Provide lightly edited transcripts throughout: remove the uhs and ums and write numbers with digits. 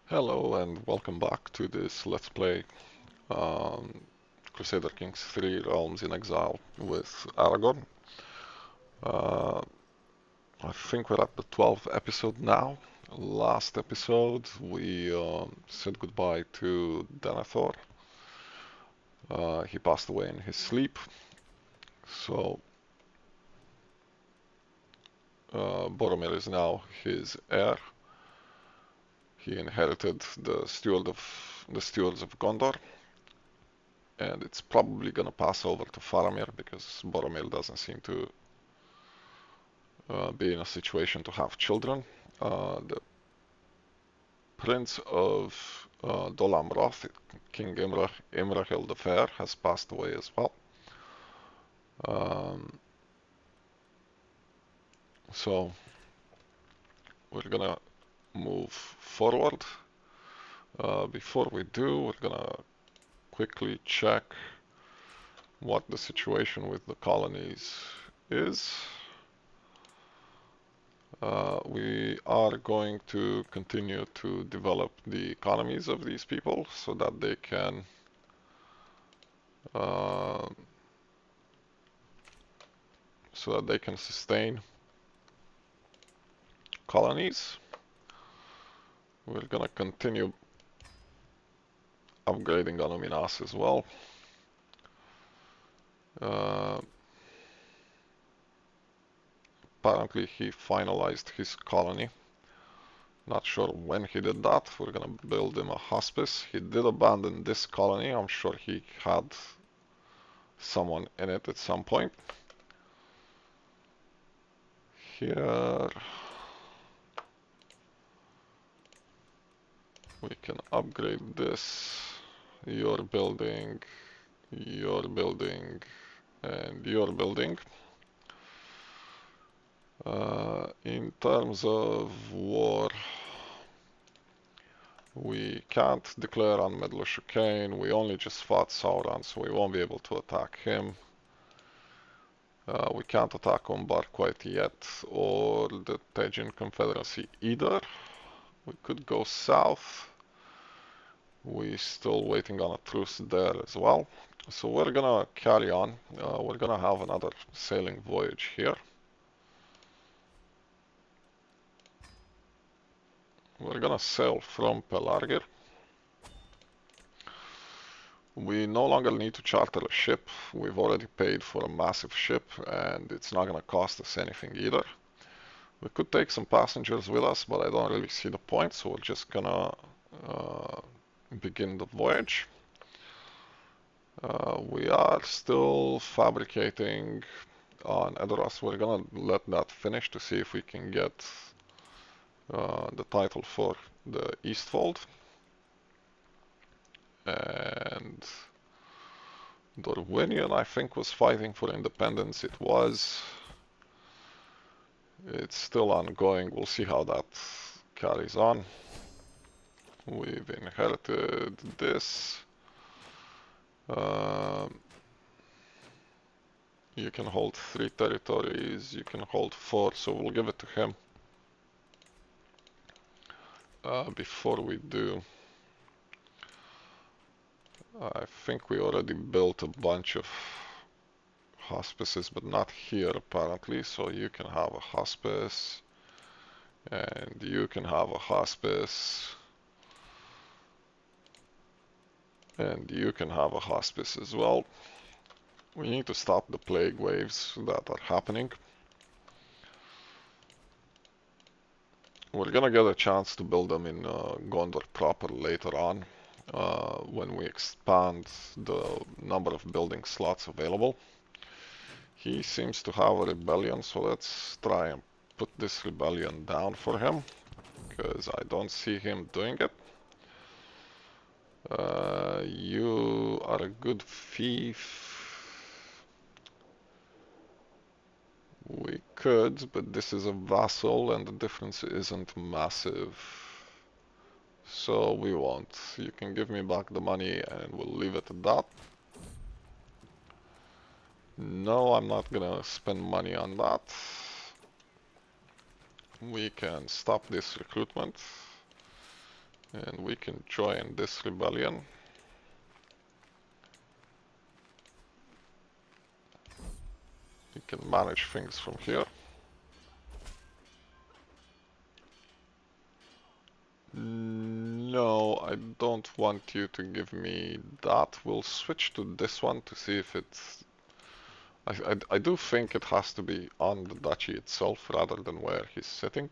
Hello and welcome back to this Let's Play um, Crusader Kings 3 Realms in Exile with Aragorn. Uh, I think we're at the 12th episode now. Last episode we said goodbye to Denethor. He passed away in his sleep. So Boromir is now his heir. He inherited the stewards of Gondor. And it's probably gonna pass over to Faramir because Boromir doesn't seem to be in a situation to have children. The Prince of Dol Amroth, King Imrahil the Fair, has passed away as well. Um, so we're gonna move forward. Before we do, we're gonna quickly check what the situation with the colonies is. We are going to continue to develop the economies of these people so that they can uh, sustain colonies. We're gonna continue upgrading Anuminas as well. Uh, Apparently he finalized his colony. Not sure when he did that. We're gonna build him a hospice. He did abandon this colony. I'm sure he had someone in it at some point. Here we can upgrade this. Your building, your building, and your building. In terms of war, we can't declare on Medlushukain. We only just fought Sauron, so we won't be able to attack him. We can't attack Umbar quite yet, or the Tejin Confederacy either. We could go south. We're still waiting on a truce there as well. So we're gonna carry on. We're gonna have another sailing voyage here. We're gonna sail from Pelargir. We no longer need to charter a ship. We've already paid for a massive ship and it's not gonna cost us anything either. We could take some passengers with us, but I don't really see the point, so we're just gonna begin the voyage. We are still fabricating on Edoras. We're gonna let that finish to see if we can get the title for the Eastfold. And Dorwinion, I think, was fighting for independence. It was. It's still ongoing. We'll see how that carries on. We've inherited this. You can hold 3 territories. You can hold 4, so we'll give it to him. Before we do, I think we already built a bunch of hospices, but not here apparently. So you can have a hospice, and you can have a hospice, and you can have a hospice as well. We need to stop the plague waves that are happening. We're gonna get a chance to build them in Gondor proper later on, when we expand the number of building slots available. He seems to have a rebellion, so let's try and put this rebellion down for him, because I don't see him doing it. You are a good thief. We could, but this is a vassal and the difference isn't massive. So we won't. You can give me back the money and we'll leave it at that. No, I'm not gonna spend money on that. We can stop this recruitment. And we can join this rebellion. We can manage things from here. No, I don't want you to give me that. We'll switch to this one to see if it's... I do think it has to be on the duchy itself rather than where he's sitting.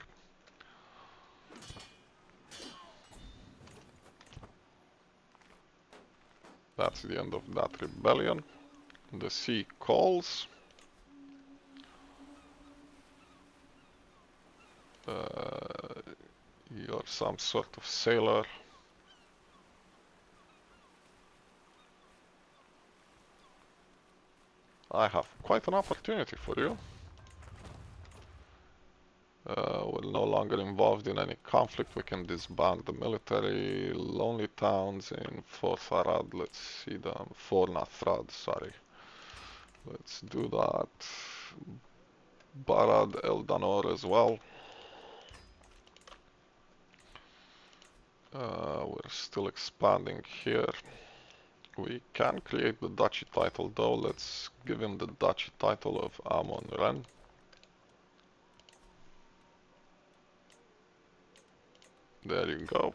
That's the end of that rebellion. The sea calls. You're some sort of sailor. I have quite an opportunity for you. We're no longer involved in any conflict. We can disband the military. Lonely towns in Fortharad. Let's see them. Fornathrad, sorry. Let's do that. Barad Eldanor as well. We're still expanding here. We can create the duchy title though. Let's give him the duchy title of Amon Ren. There you go.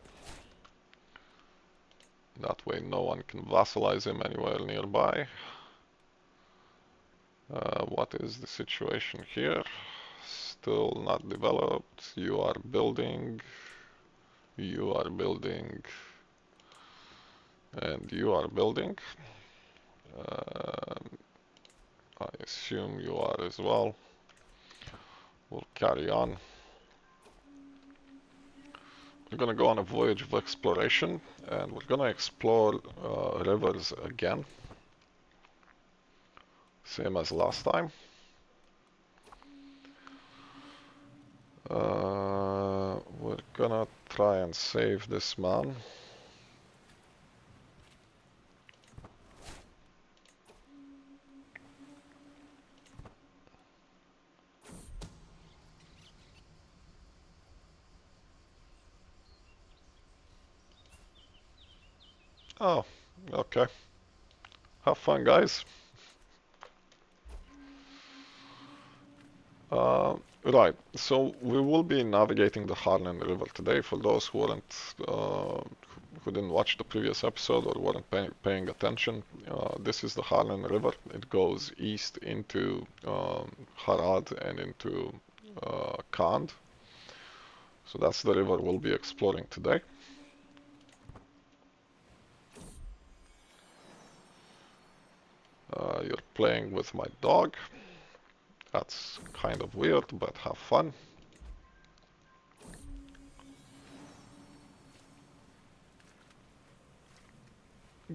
That way no one can vassalize him anywhere nearby. What is the situation here? Still not developed. You are building. You are building. And you are building. I assume you are as well. We'll carry on. We're gonna go on a voyage of exploration, and we're gonna explore rivers again. Same as last time. We're gonna try and save this man. Oh, okay. Have fun, guys. Right, so we will be navigating the Harlan River today. For those who weren't, who didn't watch the previous episode or weren't paying attention, this is the Harlan River. It goes east into Harad and into Khand. So that's the river we'll be exploring today. You're playing with my dog. That's kind of weird, but have fun.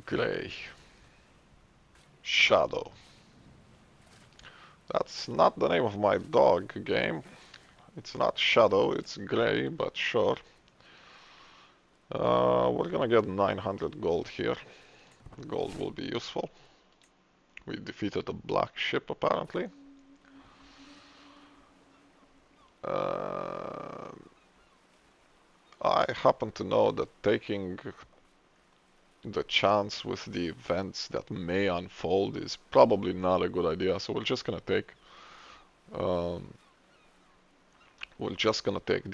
Gray. Shadow. That's not the name of my dog game. It's not Shadow, it's Gray, but sure. We're gonna get 900 gold here. Gold will be useful. We defeated a black ship, apparently. I happen to know that taking the chance with the events that may unfold is probably not a good idea, so we're just gonna take the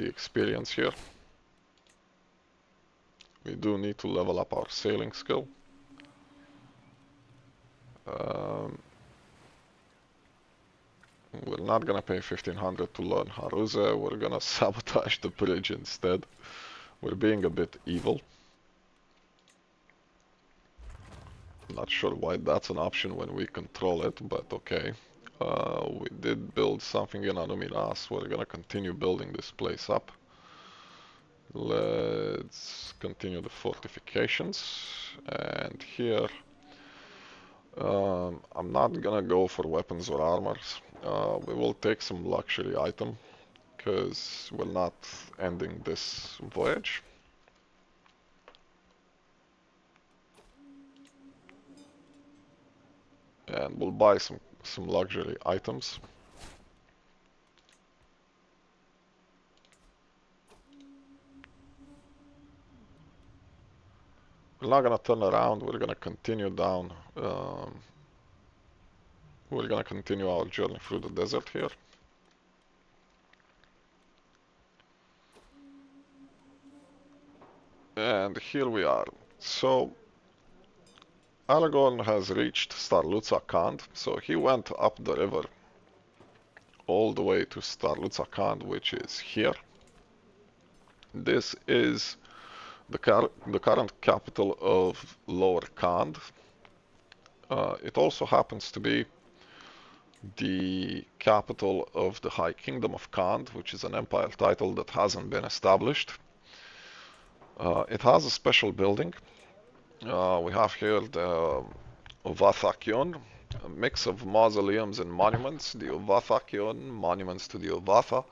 experience here. We do need to level up our sailing skill. We're not gonna pay 1500 to learn Haruze, we're gonna sabotage the bridge instead. We're being a bit evil. Not sure why that's an option when we control it, but okay. We did build something in Anuminas. We're gonna continue building this place up. Let's continue the fortifications. And here, I'm not gonna go for weapons or armors. We will take some luxury item, because we're not ending this voyage. And we'll buy some luxury items. We're not gonna turn around, we're gonna continue down. We're gonna continue our journey through the desert here. And here we are. So Aragorn has reached Starlutza Khand, so he went up the river all the way to Starlutza Khand, which is here. This is the current capital of Lower Khand. It also happens to be the capital of the High Kingdom of Khand, which is an empire title that hasn't been established. It has a special building. We have here the Uvathakion, a mix of mausoleums and monuments. The Uvathakion, monuments to the Uvatha,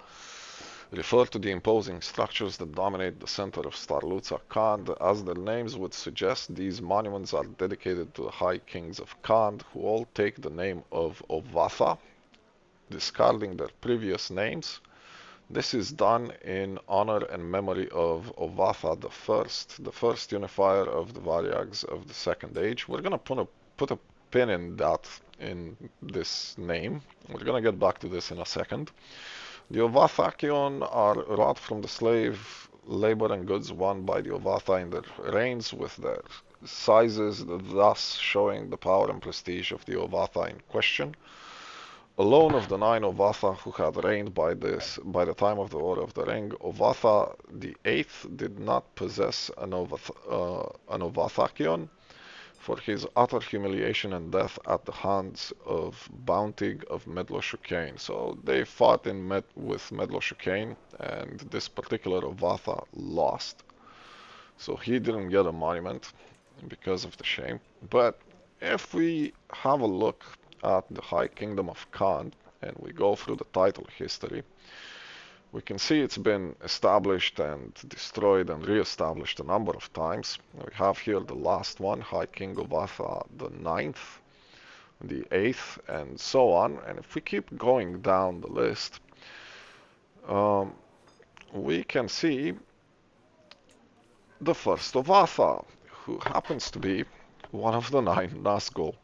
refer to the imposing structures that dominate the center of Starlutza Khand. As their names would suggest, these monuments are dedicated to the High Kings of Khand, who all take the name of Uvatha, discarding their previous names. This is done in honor and memory of Ovatha the first unifier of the Varyags of the Second Age. We're gonna put a pin in that, in this name. We're gonna get back to this in a second. The Ovathakion are wrought from the slave labor and goods won by the Ovatha in their reigns, with their sizes thus showing the power and prestige of the Ovatha in question. Alone of the 9 Ovatha who had reigned by the time of the War of the Ring, Ovatha the Eighth did not possess an Ovathakion for his utter humiliation and death at the hands of Bountig of Medlo-Shukain. So they fought with Medlo-Shukain, and this particular Ovatha lost. So he didn't get a monument because of the shame. But if we have a look at the High Kingdom of Khand and we go through the title history, we can see it's been established and destroyed and re-established a number of times. We have here the last one, High King Uvatha the Ninth, the Eighth, and so on. And if we keep going down the list, we can see the first Uvatha, who happens to be one of the 9 Nazgul.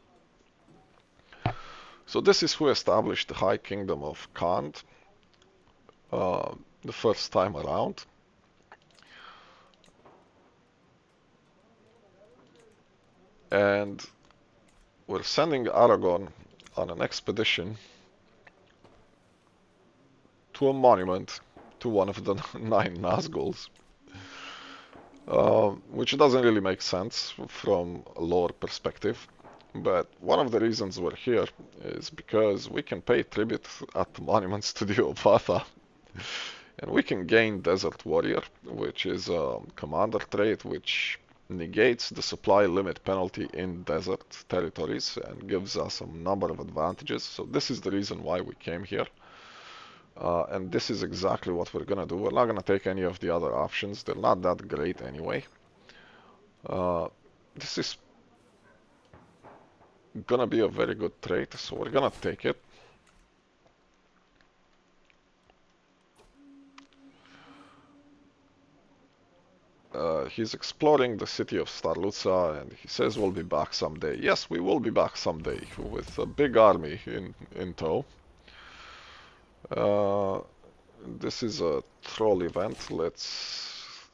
So this is who established the High Kingdom of Khand the first time around. And we're sending Aragorn on an expedition to a monument to one of the 9 Nazguls, which doesn't really make sense from a lore perspective. But one of the reasons we're here is because we can pay tribute at the monuments to the Ovatha, and we can gain Desert Warrior, which is a commander trait which negates the supply limit penalty in desert territories and gives us a number of advantages. So this is the reason why we came here. And this is exactly what we're gonna do. We're not gonna take any of the other options. They're not that great anyway. This is gonna be a very good trait, so we're gonna take it. He's exploring the city of Starlutza, and he says we'll be back someday. Yes, we will be back someday with a big army in tow. This is a troll event. Let's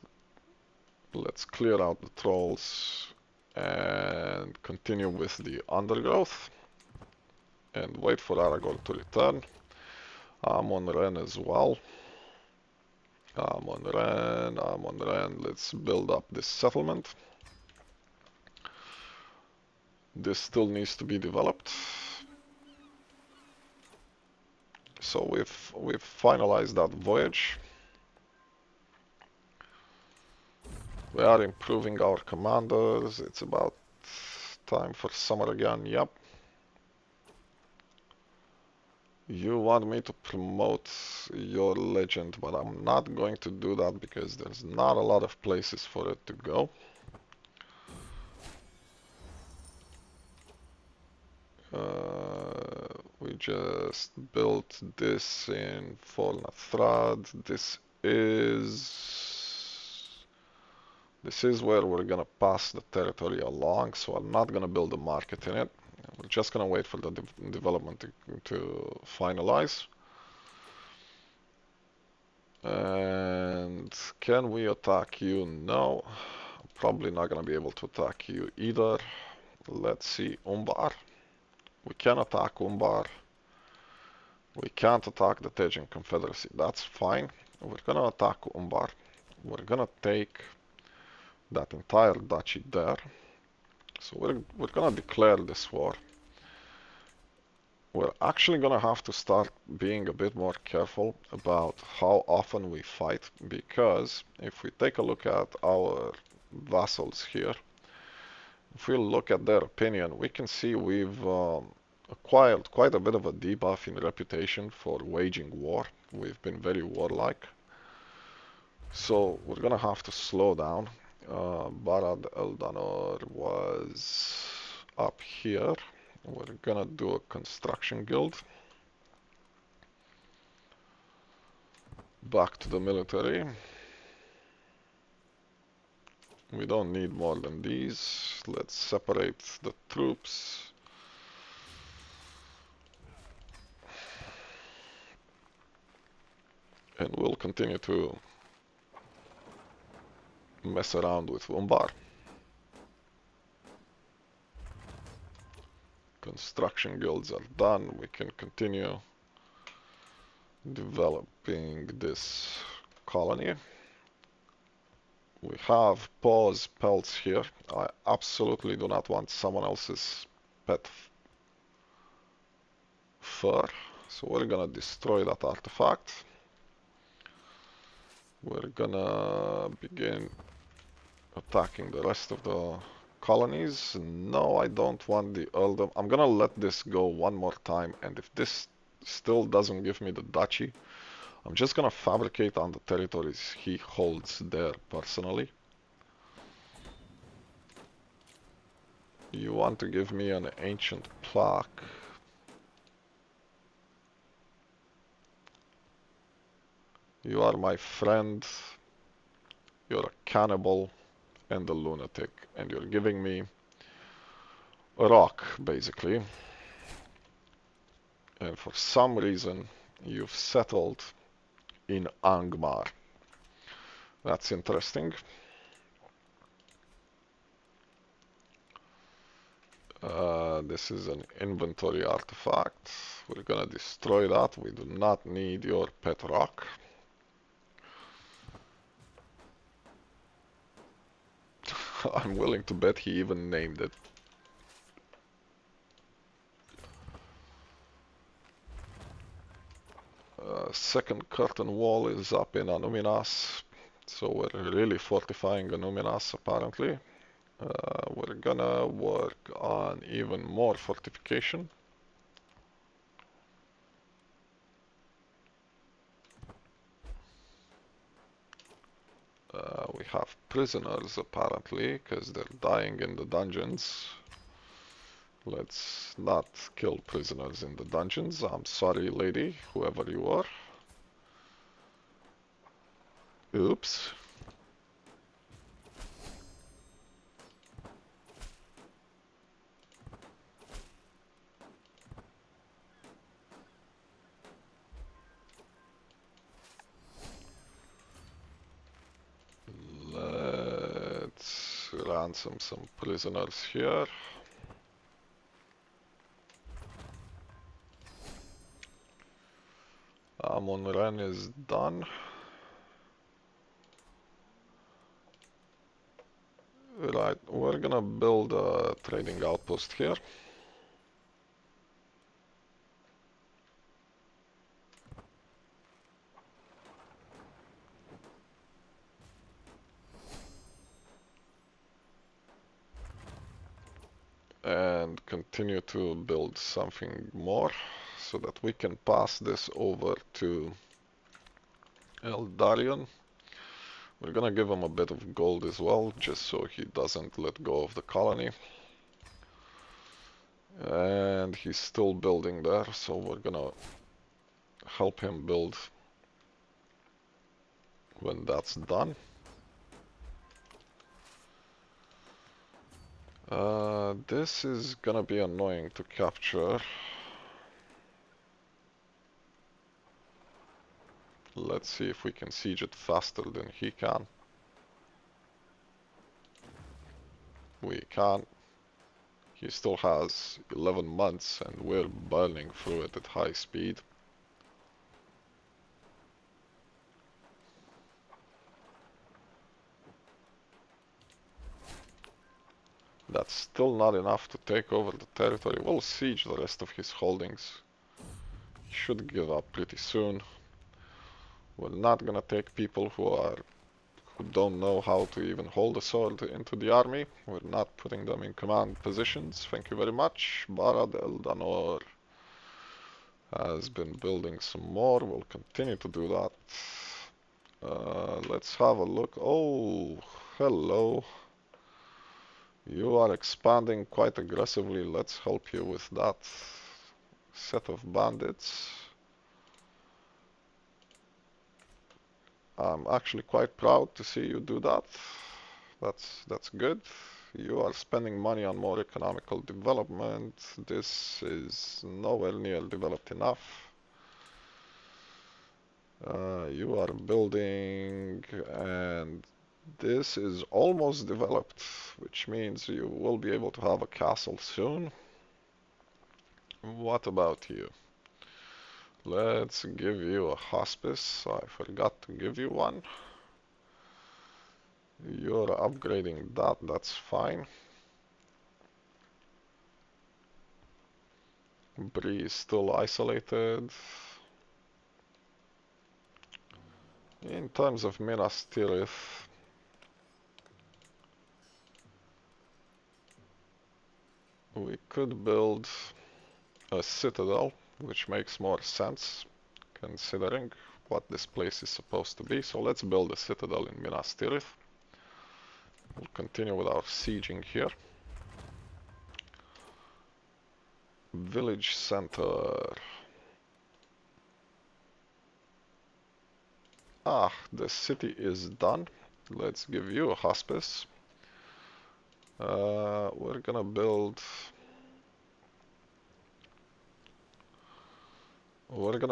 clear out the trolls and continue with the undergrowth and wait for Aragorn to return. I'm on Ren as well. I'm on Ren. Let's build up this settlement. This still needs to be developed. So we've finalized that voyage. We are improving our commanders. It's about time for summer again. Yep. You want me to promote your legend, but I'm not going to do that because there's not a lot of places for it to go. We just built this in Fornathrad. This is This is where we're gonna pass the territory along, so I'm not gonna build a market in it. We're just gonna wait for the development to finalize. And can we attack you? No. I'm probably not gonna be able to attack you either. Let's see, Umbar. We can attack Umbar. We can't attack the Tejan Confederacy. That's fine. We're gonna attack Umbar. We're gonna take that entire duchy there. So we're gonna declare this war. We're actually gonna have to start being a bit more careful about how often we fight, because if we take a look at our vassals here, if we look at their opinion, we can see we've acquired quite a bit of a debuff in reputation for waging war. We've been very warlike. So we're gonna have to slow down. Barad Eldanor was up here. We're gonna do a construction guild. Back to the military. We don't need more than these. Let's separate the troops. And we'll continue to mess around with Umbar. Construction guilds are done. We can continue developing this colony. We have paws pelts here. I absolutely do not want someone else's pet fur. So we're gonna destroy that artifact. We're gonna begin attacking the rest of the colonies. No, I don't want the earldom. I'm gonna let this go one more time, and if this still doesn't give me the duchy, I'm just gonna fabricate on the territories he holds there personally. You want to give me an ancient plaque. You are my friend. You're a cannibal and a lunatic, and you're giving me a rock, basically. And for some reason, you've settled in Angmar. That's interesting. This is an inventory artifact. We're gonna destroy that. We do not need your pet rock. I'm willing to bet he even named it. Second curtain wall is up in Anuminas. So we're really fortifying Anuminas apparently. We're gonna work on even more fortification. We have prisoners apparently, because they're dying in the dungeons. Let's not kill prisoners in the dungeons. I'm sorry, lady, whoever you are. Oops. Let's ransom some prisoners here. Amon Ren is done. Right, we're gonna build a trading outpost here. And continue to build something more so that we can pass this over to Eldarion. We're gonna give him a bit of gold as well, just so he doesn't let go of the colony. And he's still building there, so we're gonna help him build when that's done. This is gonna be annoying to capture. Let's see if we can siege it faster than he can. We can't. He still has 11 months and we're burning through it at high speed. That's still not enough to take over the territory. We'll siege the rest of his holdings. He should give up pretty soon. We're not gonna take people who don't know how to even hold a sword into the army. We're not putting them in command positions. Thank you very much. Barad El Danor has been building some more. We'll continue to do that. Let's have a look. Oh, hello. You are expanding quite aggressively. Let's help you with that set of bandits. I'm actually quite proud to see you do that. That's good. You are spending money on more economical development. This is nowhere near developed enough. You are building, and this is almost developed, which means you will be able to have a castle soon. What about you? Let's give you a hospice. I forgot to give you one. You're upgrading that, that's fine. Bree is still isolated. In terms of Minas Tirith, we could build a citadel, which makes more sense considering what this place is supposed to be. So let's build a citadel in Minas Tirith. We'll continue with our sieging here. Village center. Ah, the city is done. Let's give you a hospice. We're gonna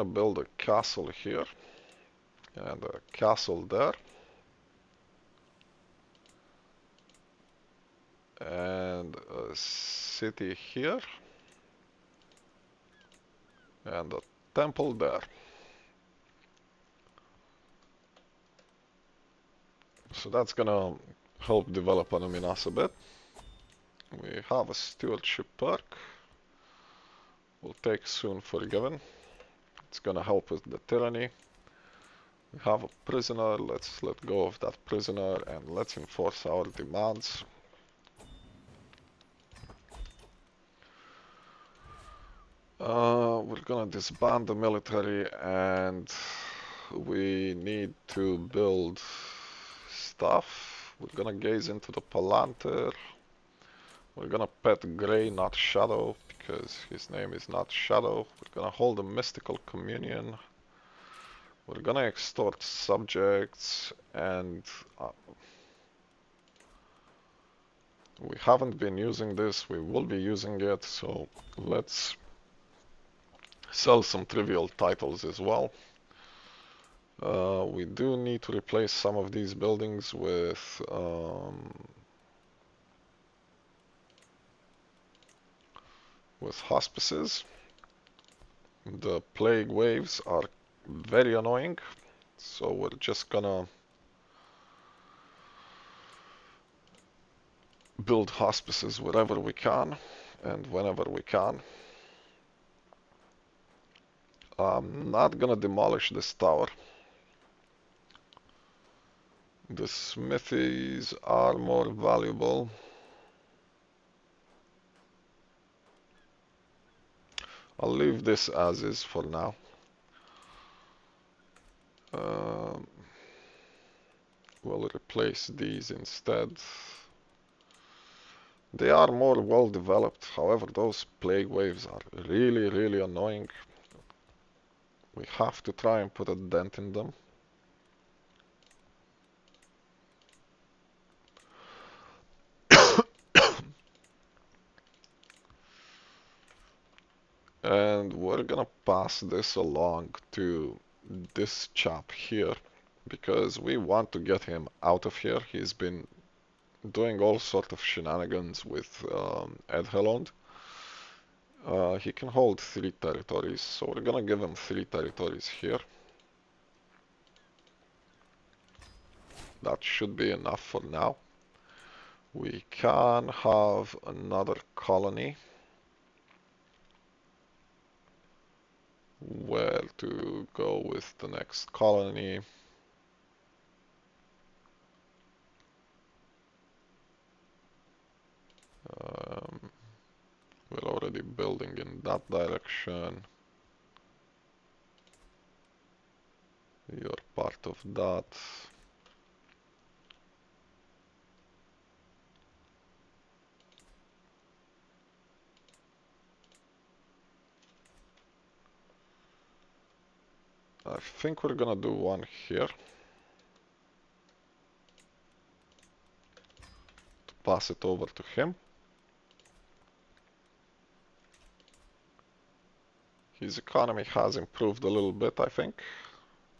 build a castle here and a castle there and a city here and a temple there. So that's gonna help develop Minas a bit. We have a stewardship perk. We'll take soon forgiven. It's gonna help with the tyranny. We have a prisoner. Let's let go of that prisoner and let's enforce our demands. We're gonna disband the military and we need to build stuff. We're gonna gaze into the Palantir. We're gonna pet Grey, not Shadow, because his name is not Shadow. We're gonna hold a mystical communion. We're gonna extort subjects, and we haven't been using this. We will be using it, so let's sell some trivial titles as well. We do need to replace some of these buildings with hospices. The plague waves are very annoying, so we're just gonna build hospices wherever we can and whenever we can. I'm not gonna demolish this tower. The smithies are more valuable. I'll leave this as is for now. We'll replace these instead. They are more well developed, however those plague waves are really, really annoying. We have to try and put a dent in them. And we're gonna pass this along to this chap here because we want to get him out of here. He's been doing all sort of shenanigans with Edhelond. He can hold 3 territories, so we're gonna give him 3 territories here. That should be enough for now. We can have another colony. Where to go with the next colony? We're already building in that direction. You're part of that. I think we're gonna do one here to pass it over to him. His economy has improved a little bit, I think.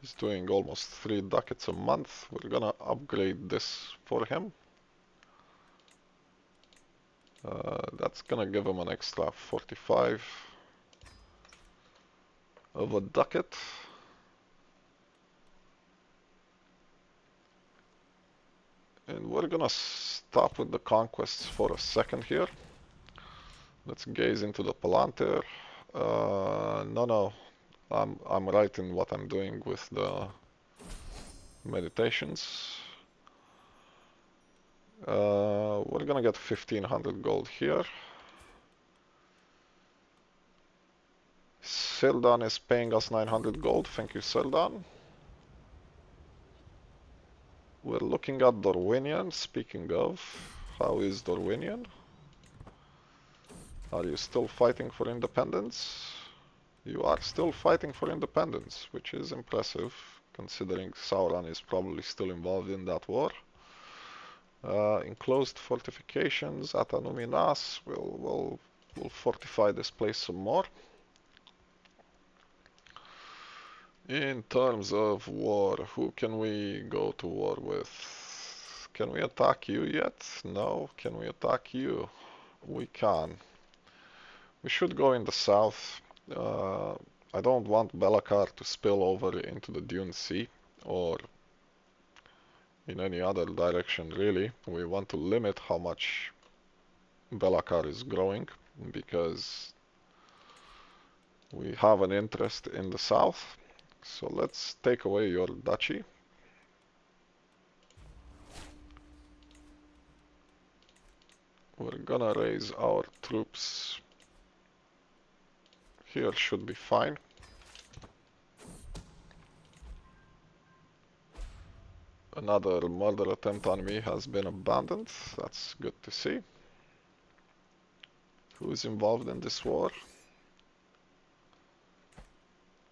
He's doing almost 3 ducats a month. We're gonna upgrade this for him. That's gonna give him an extra 45 of a ducat. And we're gonna stop with the conquests for a second here. Let's gaze into the Palantir. No, I'm right in what I'm doing with the meditations. We're gonna get 1500 gold here. Sildan is paying us 900 gold. Thank you, Sildan. We're looking at Dorwinian. Speaking of, how is Dorwinian? Are you still fighting for independence? You are still fighting for independence, which is impressive, considering Sauron is probably still involved in that war. Enclosed fortifications at Anuminas. We'll fortify this place some more. In terms of war, who can we go to war with? Can we attack you yet? No. Can we attack you? We can. We should go in the south. I don't want Belakar to spill over into the Dune Sea or in any other direction, really. We want to limit how much Belakar is growing because we have an interest in the south. So let's take away your duchy. We're gonna raise our troops. Here should be fine. Another murder attempt on me has been abandoned. That's good to see. Who is involved in this war?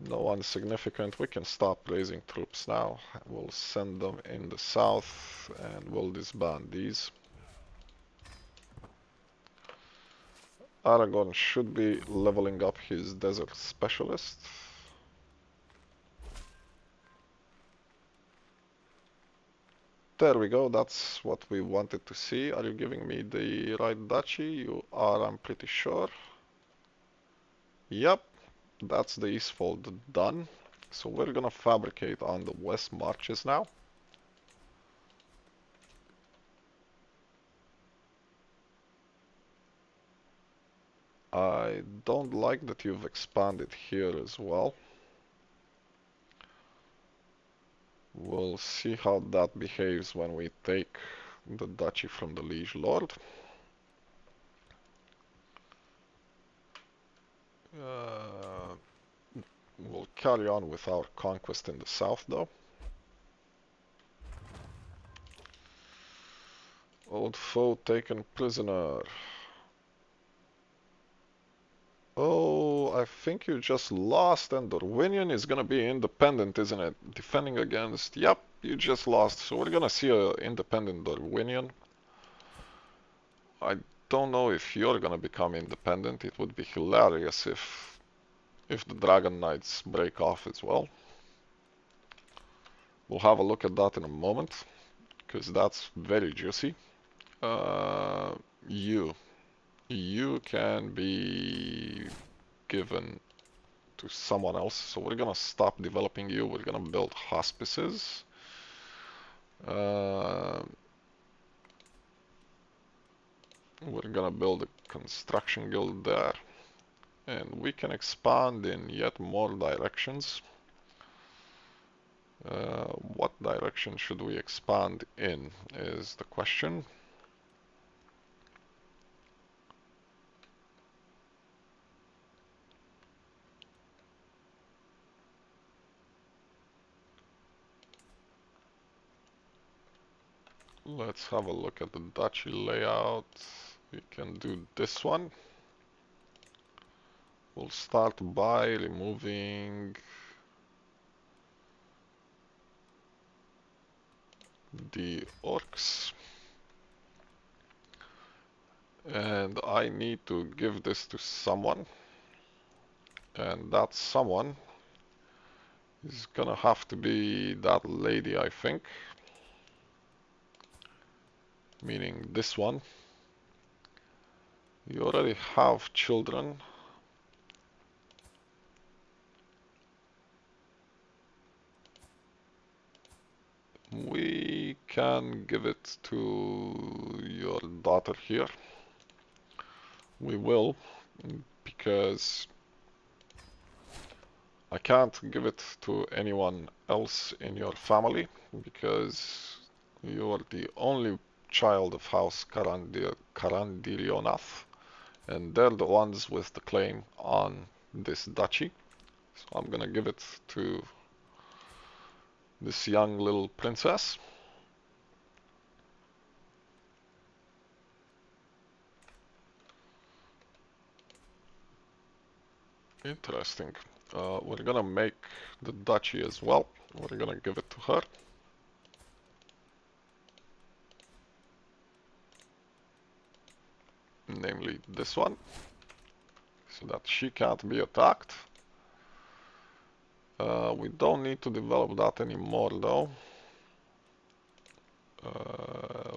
No one significant. We can stop raising troops now. We'll send them in the south and we'll disband these. Aragorn should be leveling up his desert specialist. There we go, that's what we wanted to see. Are you giving me the right duchy? You are, I'm pretty sure. Yep, that's the Eastfold done. So we're gonna fabricate on the West Marches now. I don't like that you've expanded here as well. We'll see how that behaves when we take the duchy from the Liege Lord. We'll carry on with our conquest in the south though. Old foe taken prisoner. Oh, I think you just lost and Dorwinian is gonna be independent, isn't it? Defending against... Yep, you just lost. So we're gonna see a independent Dorwinian. I don't know if you're gonna become independent. It would be hilarious if if the Dragon Knights break off as well. We'll have a look at that in a moment, because that's very juicy. Uh, you. You can be given to someone else. So we're gonna stop developing you. We're gonna build hospices. Uh, we're gonna build a construction guild there. And we can expand in yet more directions. What direction should we expand in is the question. Let's have a look at the duchy layout. We can do this one. We'll start by removing the orcs. And I need to give this to someone. And that someone is gonna have to be that lady, I think. Meaning this one. You already have children. We can give it to your daughter here. We will, because I can't give it to anyone else in your family, because you are the only child of House Karandirionath, and they're the ones with the claim on this duchy. So I'm gonna give it to this young little princess. Interesting. We're gonna make the duchy as well. We're gonna give it to her. Namely this one, so that she can't be attacked. We don't need to develop that anymore though.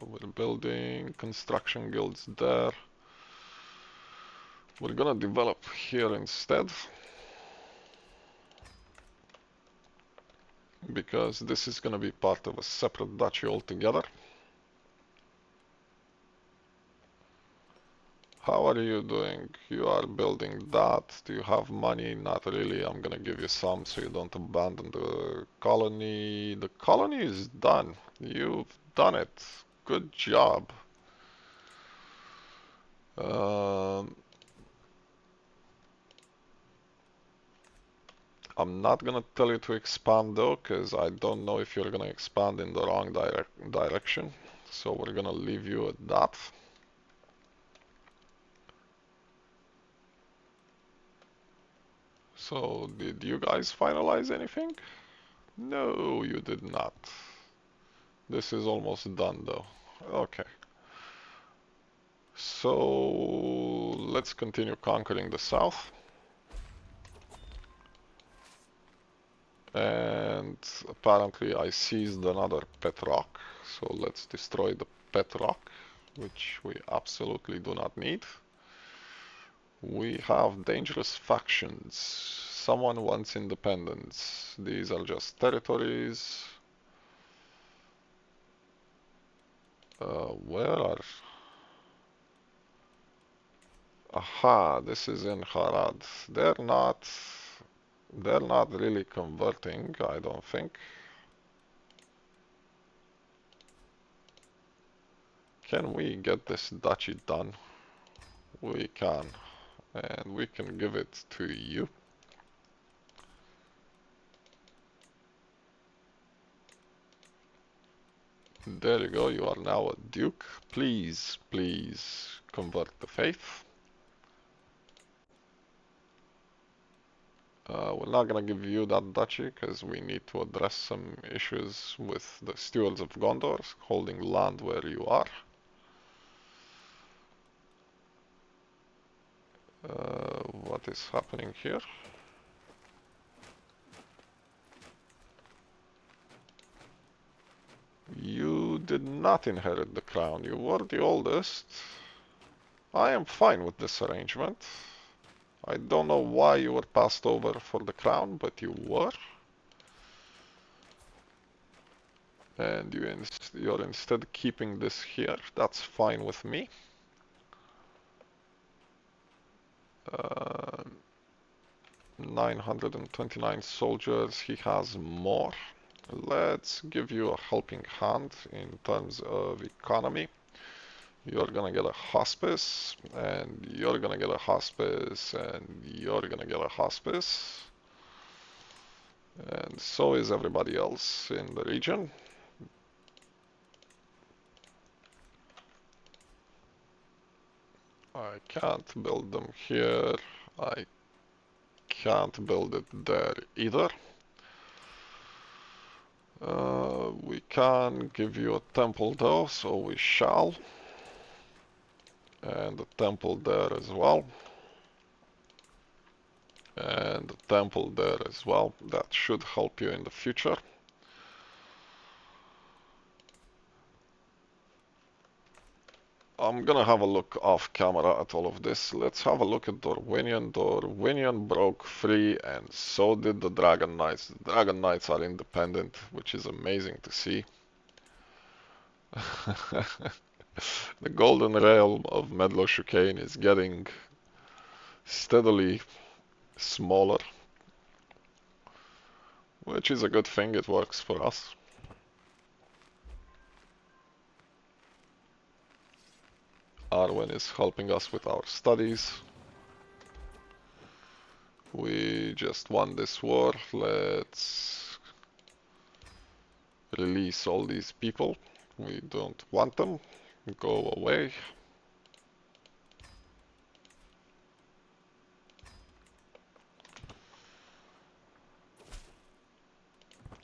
We're building construction guilds there. We're gonna develop here instead, because this is gonna be part of a separate duchy altogether. How are you doing? You are building that. Do you have money? Not really. I'm gonna give you some so you don't abandon the colony. The colony is done. You've done it. Good job. I'm not gonna tell you to expand though, because I don't know if you're gonna expand in the wrong direction. So we're gonna leave you at that. So did you guys finalize anything? No, you did not. This is almost done though. Okay. So let's continue conquering the south. And apparently I seized another pet rock. So let's destroy the pet rock, which we absolutely do not need. We have dangerous factions. Someone wants independence. These are just territories. Where are... Aha, this is in Harad. They're not really converting, I don't think. Can we get this duchy done? We can. And we can give it to you. There you go, you are now a duke. Please, please convert the faith. We're not gonna give you that duchy because we need to address some issues with the stewards of Gondor holding land where you are. What is happening here? You did not inherit the crown. You were the oldest. I am fine with this arrangement. I don't know why you were passed over for the crown, but you were. And you're instead keeping this here. That's fine with me. 929 soldiers. He has more. Let's give you a helping hand in terms of economy. You're gonna get a hospice, and you're gonna get a hospice, and you're gonna get a hospice. And so is everybody else in the region. I can't build them here. I can't build it there either. We can give you a temple though, so we shall. And a temple there as well. And a temple there as well. That should help you in the future. I'm gonna have a look off camera at all of this. Let's have a look at Dorwinion. Dorwinion broke free, and so did the Dragon Knights. The Dragon Knights are independent, which is amazing to see. The golden realm of Medlo-Shukain is getting steadily smaller, which is a good thing. It works for us. Arwen is helping us with our studies. We just won this war. Let's release all these people. We don't want them. Go away.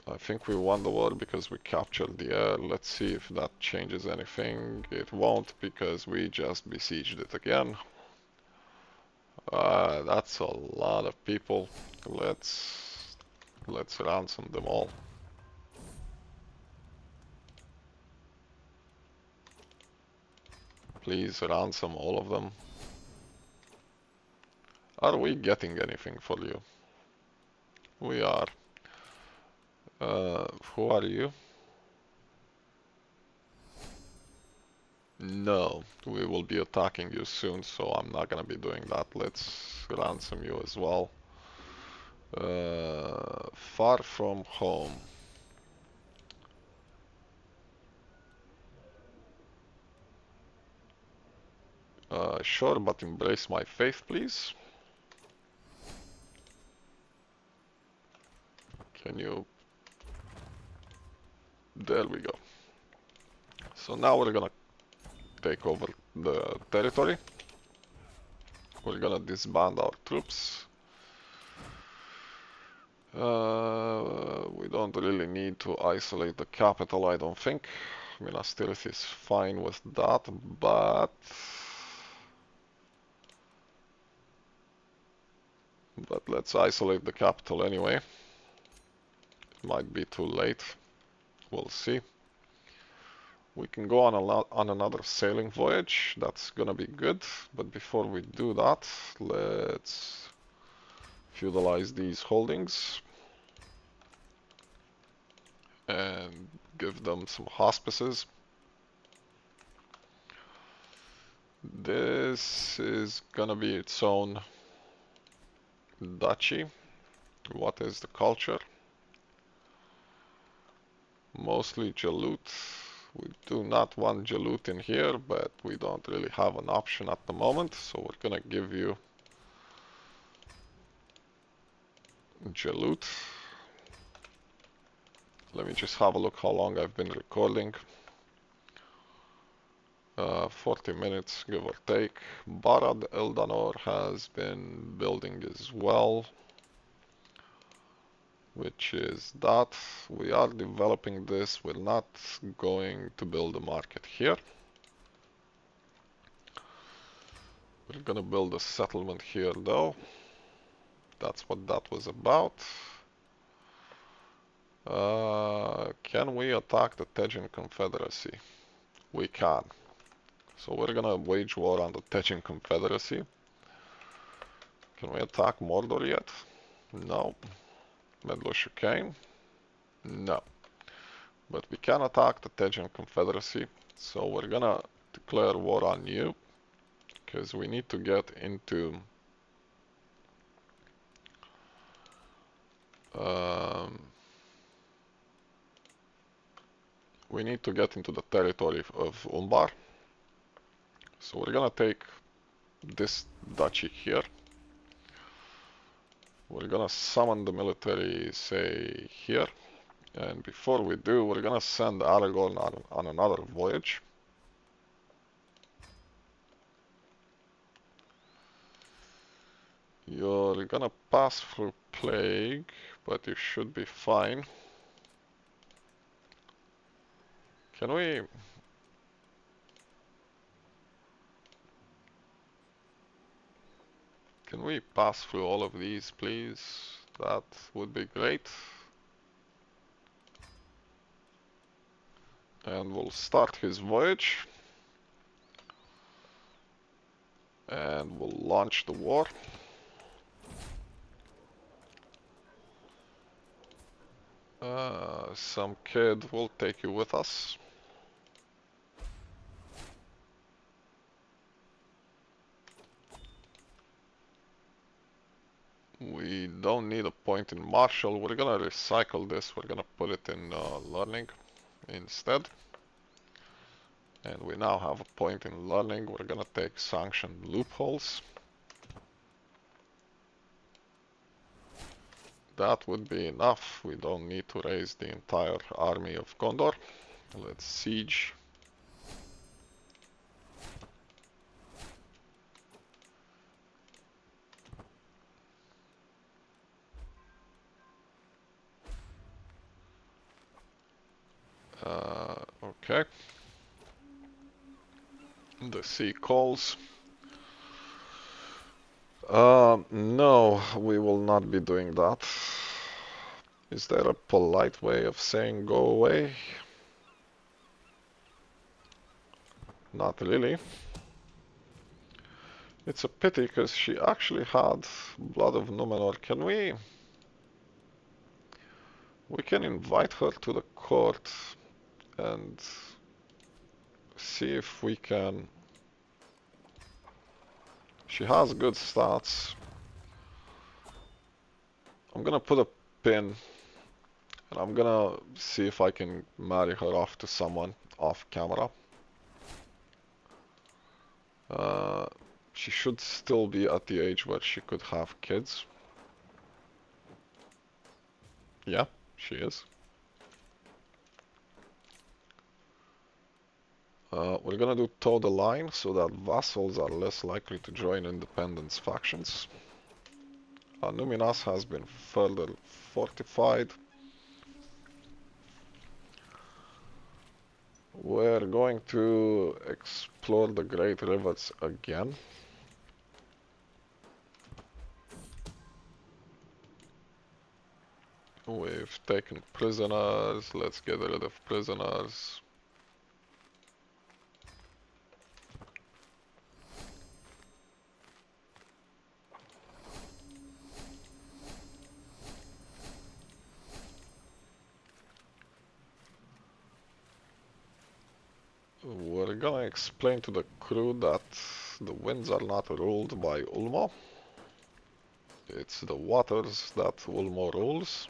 I think we won the war because we captured the air. Let's see if that changes anything. It won't, because we just besieged it again. That's a lot of people. Let's ransom them all. Please ransom all of them. Are we getting anything for you? We are. Who are you? No, we will be attacking you soon, so I'm not gonna be doing that. Let's ransom you as well. Far from home. Sure, but embrace my faith, please. Can you... There we go. So now we're gonna take over the territory. We're gonna disband our troops. We don't really need to isolate the capital, I don't think. Minas Tirith is fine with that, but let's isolate the capital anyway. It might be too late. We'll see. We can go on another sailing voyage. That's gonna be good. But before we do that, let's feudalize these holdings and give them some hospices. This is gonna be its own duchy. What is the culture? Mostly Jalut. We do not want Jalut in here, but we don't really have an option at the moment, so we're gonna give you Jalut. Let me just have a look how long I've been recording. 40 minutes, give or take. Barad Eldanor has been building as well, which is that. We are developing this. We're not going to build a market here. We're gonna build a settlement here though. That's what that was about. Can we attack the Tejin Confederacy? We can. So we're gonna wage war on the Tejin Confederacy. Can we attack Mordor yet? No. Medlo-Chicane? No. But we can attack the Tejin Confederacy. So we're gonna declare war on you. Because we need to get into... we need to get into the territory of Umbar. So we're gonna take this duchy here. We're gonna summon the military, say, here. And before we do, we're gonna send Aragorn on another voyage. You're gonna pass through plague, but you should be fine. Can we... Can we pass through all of these, please? That would be great. And we'll start his voyage. And we'll launch the war. Some kid will take you with us. We don't need a point in Marshall. We're gonna recycle this. We're gonna put it in learning instead. And we now have a point in learning. We're gonna take sanctioned loopholes. That would be enough. We don't need to raise the entire army of Gondor. Let's siege. Okay. The sea calls. No, we will not be doing that. Is there a polite way of saying go away? Not really. It's a pity because she actually had Blood of Numenor. Can we... We can invite her to the court and see if we can... She has good stats. I'm gonna put a pin and I'm gonna see if I can marry her off to someone off camera. She should still be at the age where she could have kids. Yeah, she is. We're gonna do toe the line so that vassals are less likely to join independence factions. Numinas has been further fortified. We're going to explore the Great Rivers again. We've taken prisoners. Let's get rid of prisoners. We're gonna explain to the crew that the winds are not ruled by Ulmo. It's the waters that Ulmo rules.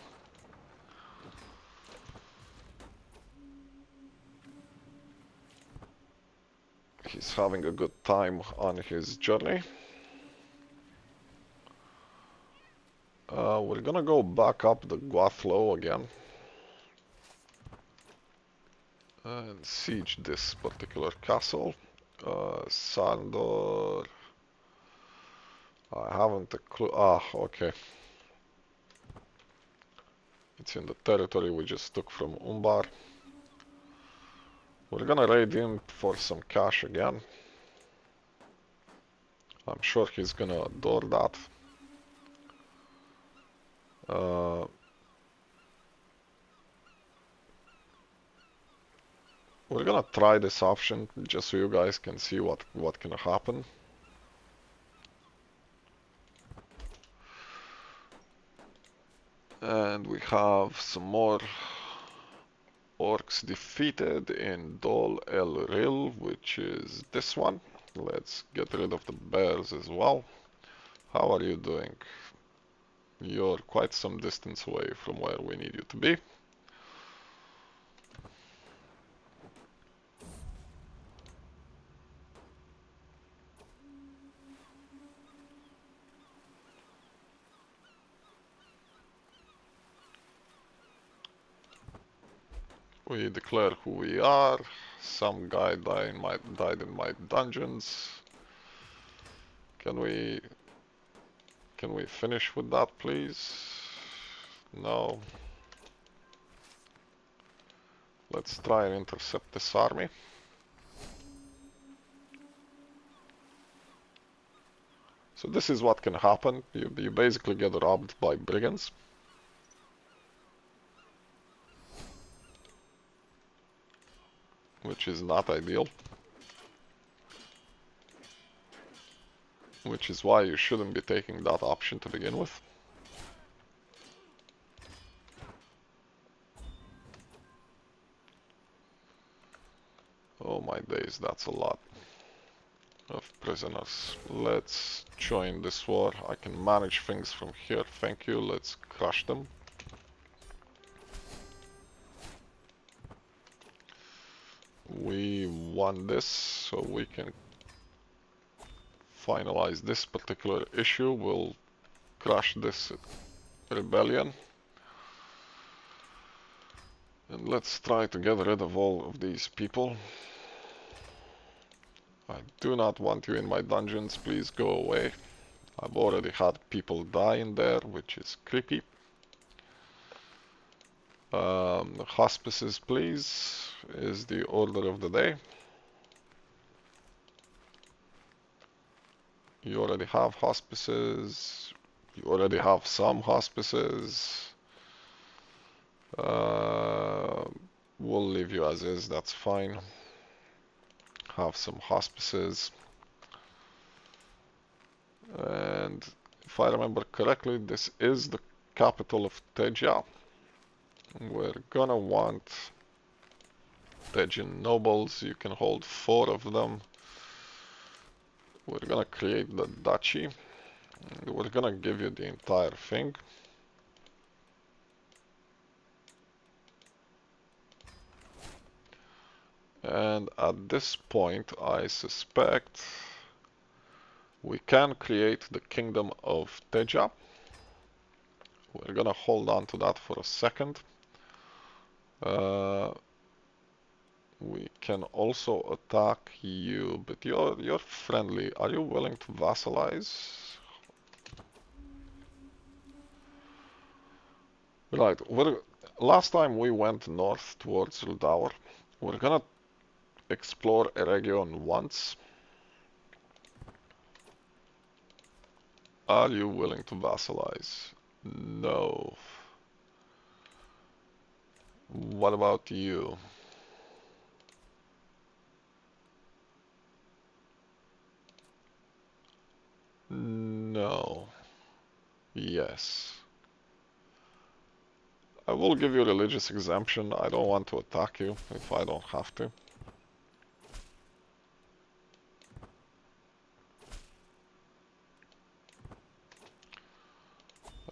He's having a good time on his journey. We're gonna go back up the Guathlo again. And siege this particular castle. Sandor... I haven't a clue. Ah, okay. It's in the territory we just took from Umbar. We're gonna raid him for some cash again. I'm sure he's gonna adore that. We're gonna try this option just so you guys can see what can happen. And we have some more orcs defeated in Dol El Ril, which is this one. Let's get rid of the bears as well. How are you doing? You're quite some distance away from where we need you to be. We declare who we are. Some guy died in my dungeons. Can we finish with that, please? No. Let's try and intercept this army. So this is what can happen. You basically get robbed by brigands. Which is not ideal. Which is why you shouldn't be taking that option to begin with. Oh my days, that's a lot of prisoners. Let's join this war. I can manage things from here, thank you. Let's crush them. We won this, so we can finalize this particular issue. We'll crush this rebellion. And let's try to get rid of all of these people. I do not want you in my dungeons, please go away. I've already had people die in there, which is creepy. Hospices, please, is the order of the day. You already have hospices. You already have some hospices. We'll leave you as is, that's fine. Have some hospices. And if I remember correctly, this is the capital of Teja. We're gonna want Tejan nobles. You can hold 4 of them. We're gonna create the duchy. We're gonna give you the entire thing. And at this point, I suspect we can create the Kingdom of Teja. We're gonna hold on to that for a second. We can also attack you, but you're friendly. Are you willing to vassalize? Right. Last time we went north towards Rudaur. We're gonna explore Eregion once. Are you willing to vassalize? No. What about you? No. Yes. I will give you religious exemption. I don't want to attack you if I don't have to.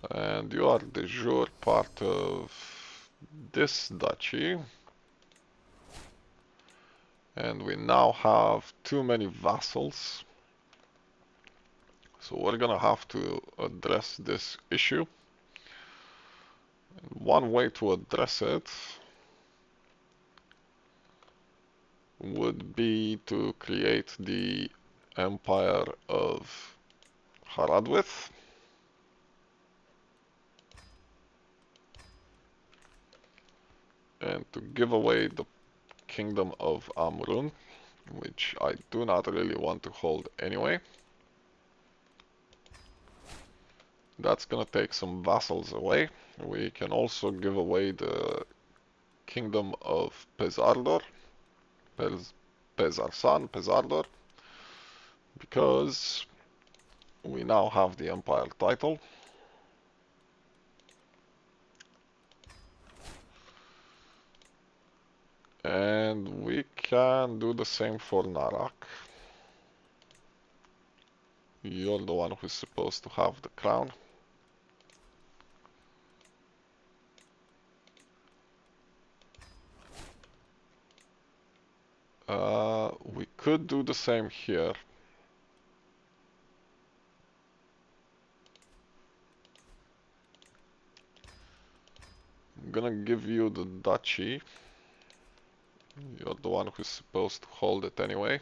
And you are de jure part of this duchy. And we now have too many vassals. So we're gonna have to address this issue. And one way to address it would be to create the Empire of Haradwith. And to give away the Kingdom of Amrun, which I do not really want to hold anyway. That's gonna take some vassals away. We can also give away the Kingdom of Pesardor. Pesardor, because we now have the Empire title. And we can do the same for Narak. You're the one who's supposed to have the crown. We could do the same here. I'm gonna give you the duchy. You're the one who's supposed to hold it anyway.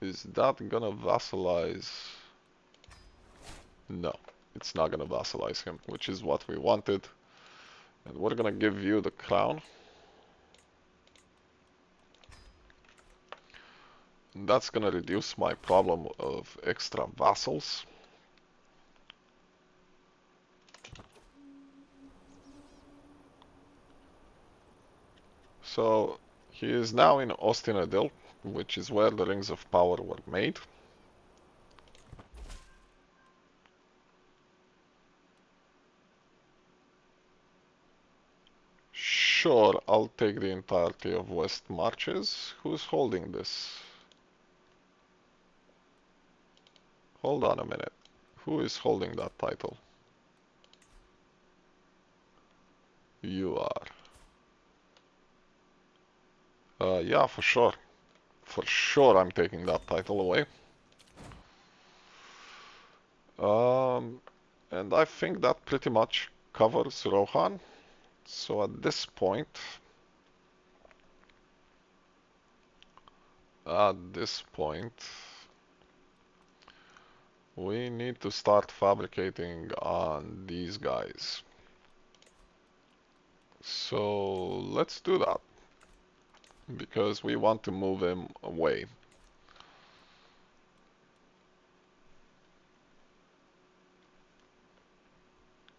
Is that gonna vassalize? No, it's not gonna vassalize him, which is what we wanted. And we're gonna give you the crown. And that's gonna reduce my problem of extra vassals. So he is now in Ostinadil, which is where the Rings of Power were made. Sure, I'll take the entirety of West Marches. Who's holding this? Hold on a minute. Who is holding that title? You are. Yeah, for sure. For sure I'm taking that title away. And I think that pretty much covers Rohan. So at this point, we need to start fabricating on these guys. So let's do that, because we want to move him away.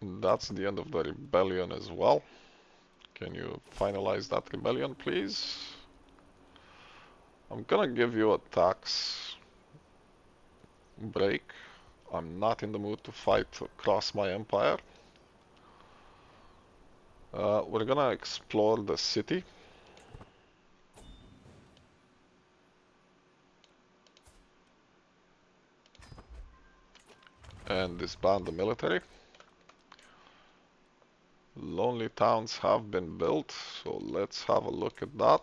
That's the end of the rebellion as well. Can you finalize that rebellion, please? I'm gonna give you a tax break. I'm not in the mood to fight across my empire. We're gonna explore the city. And disband the military. Lonely towns have been built, so let's have a look at that.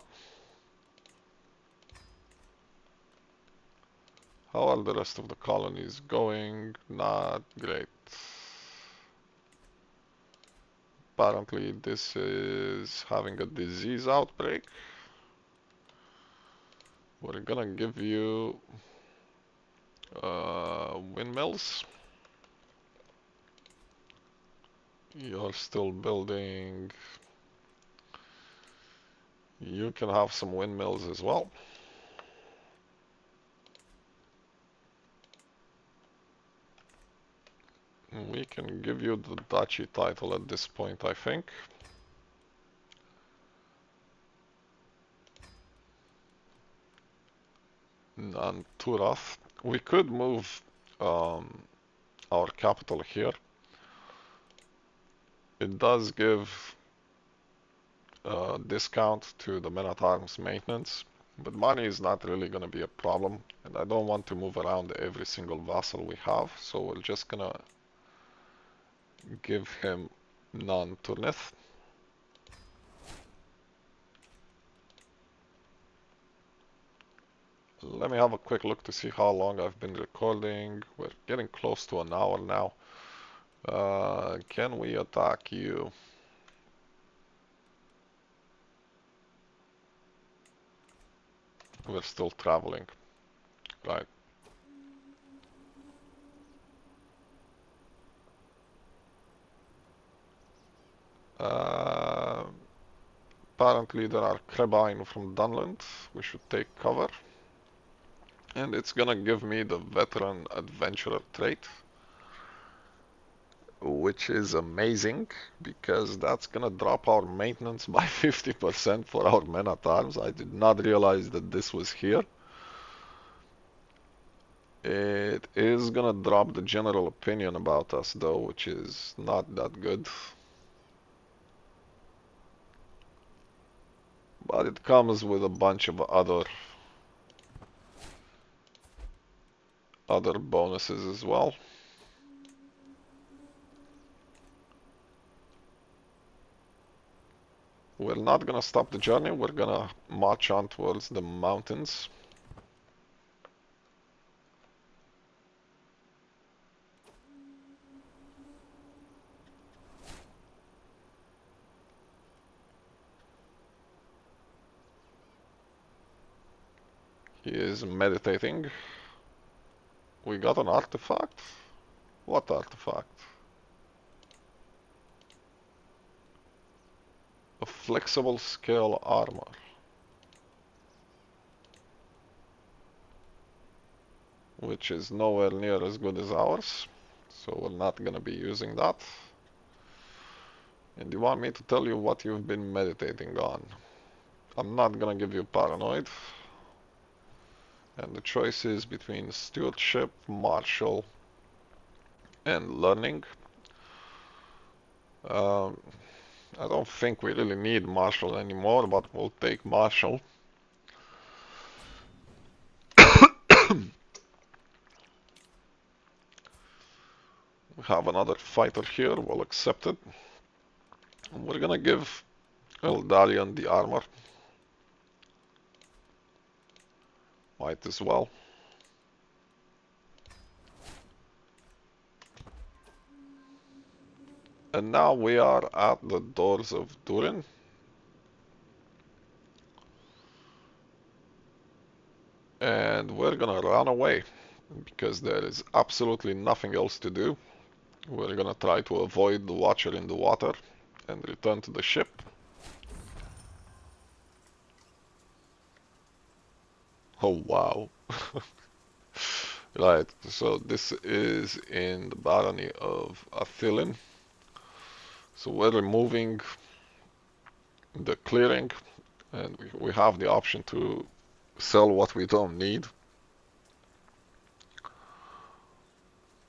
How are the rest of the colonies going? Not great. Apparently this is having a disease outbreak. We're gonna give you windmills. You're still building. You can have some windmills as well. We can give you the duchy title at this point, I think. And Turath. We could move our capital here. It does give a discount to the men-at-arms maintenance, but money is not really going to be a problem, and I don't want to move around every single vassal we have, so we're just gonna give him non-Turnith. Let me have a quick look to see how long I've been recording. We're getting close to an hour now. Can we attack you? We're still traveling, right? Uh, Apparently there are Krebine from Dunland. We should take cover. And it's gonna give me the veteran adventurer trait, which is amazing because that's gonna drop our maintenance by 50% for our men at arms. I did not realize that this was here. It is gonna drop the general opinion about us though, which is not that good. But it comes with a bunch of other bonuses as well. We're not gonna stop the journey, we're gonna march on towards the mountains. He is meditating. We got an artifact? What artifact? A flexible scale armor. Which is nowhere near as good as ours. So we're not gonna be using that. And you want me to tell you what you've been meditating on? I'm not gonna give you paranoid. And the choice is between stewardship, martial, and learning. Um, I don't think we really need martial anymore, but we'll take martial. We have another fighter here, we'll accept it. We're gonna give Eldarion the armor. Might as well. And now we are at the doors of Durin. And we're gonna run away because there is absolutely nothing else to do. We're gonna try to avoid the Watcher in the water and return to the ship. Oh wow. Right, so this is in the barony of Athilin. So we're removing the clearing and we have the option to sell what we don't need.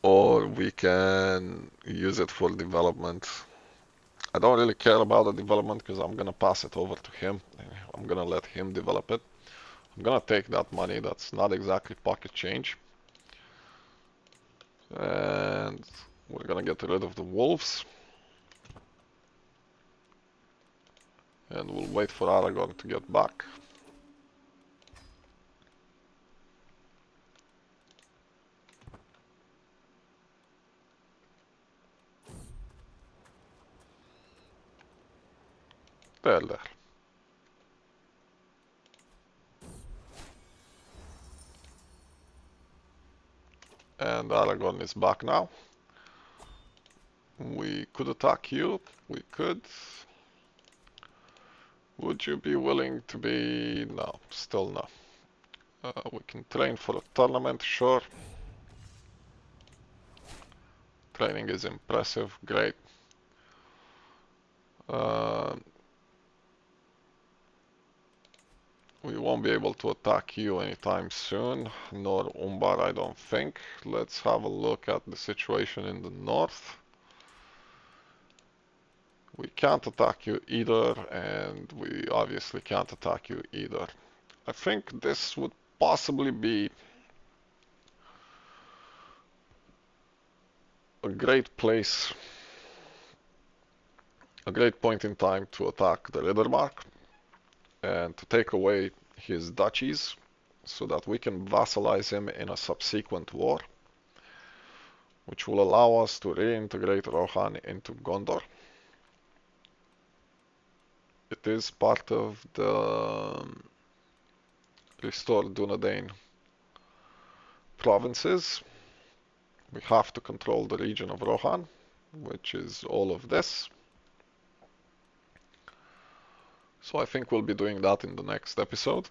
Or we can use it for development. I don't really care about the development because I'm gonna pass it over to him. I'm gonna let him develop it. I'm gonna take that money, that's not exactly pocket change. And we're gonna get rid of the wolves. And we'll wait for Aragorn to get back. There. And Aragorn is back now. We could attack you. We could. Would you be willing to be... No, still no. We can train for a tournament, sure. Training is impressive, great. Uh, we won't be able to attack you anytime soon, nor Umbar, I don't think. Let's have a look at the situation in the north. We can't attack you either, and we obviously can't attack you either. I think this would possibly be a great place, a great point in time to attack the Riddermark and to take away his duchies so that we can vassalize him in a subsequent war, which will allow us to reintegrate Rohan into Gondor. It is part of the restored Dunedain provinces. We have to control the region of Rohan, which is all of this. So I think we'll be doing that in the next episode.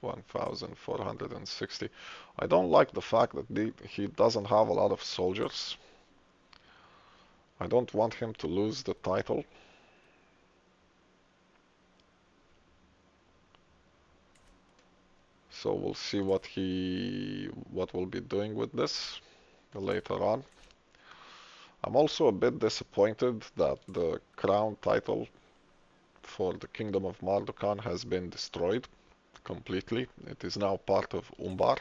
1,460. I don't like the fact that he doesn't have a lot of soldiers. I don't want him to lose the title. So we'll see what we'll be doing with this later on. I'm also a bit disappointed that the crown title for the Kingdom of Mardukan has been destroyed completely. It is now part of Umbar.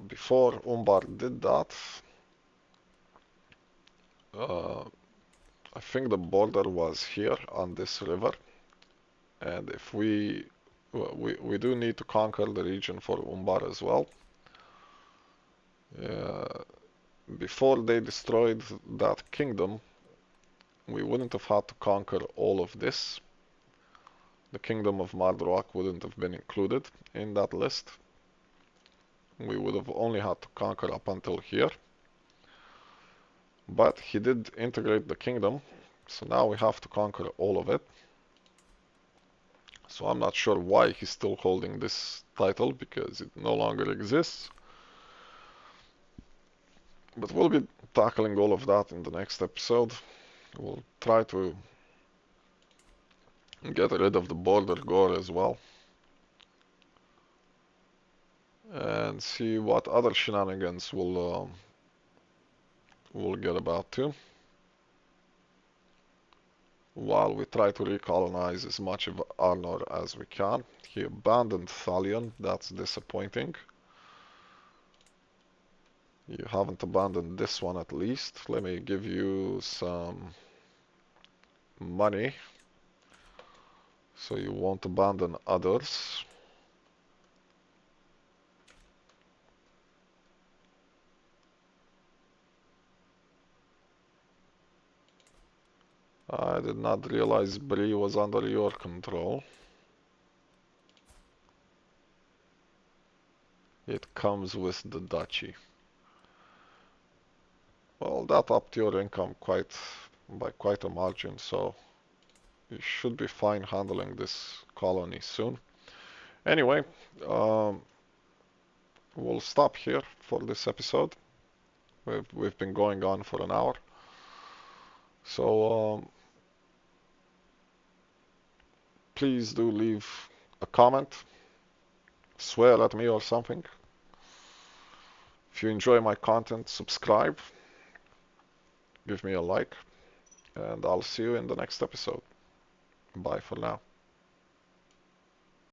Before Umbar did that, I think the border was here on this river, and if we do need to conquer the region for Umbar as well. Before they destroyed that kingdom, we wouldn't have had to conquer all of this. The kingdom of Mardrok wouldn't have been included in that list. We would have only had to conquer up until here. But he did integrate the kingdom, so now we have to conquer all of it. So I'm not sure why he's still holding this title, because it no longer exists. But we'll be tackling all of that in the next episode. We'll try to get rid of the border gore as well. And see what other shenanigans we'll get about to, while we try to recolonize as much of Arnor as we can. He abandoned Thalion, that's disappointing. You haven't abandoned this one at least. Let me give you some money so you won't abandon others. I did not realize Bree was under your control. It comes with the duchy. Well, that upped your income by quite a margin, so you should be fine handling this colony soon. Anyway, we'll stop here for this episode. We've been going on for an hour. So please do leave a comment, swear at me or something. If you enjoy my content, subscribe, give me a like, and I'll see you in the next episode. Bye for now.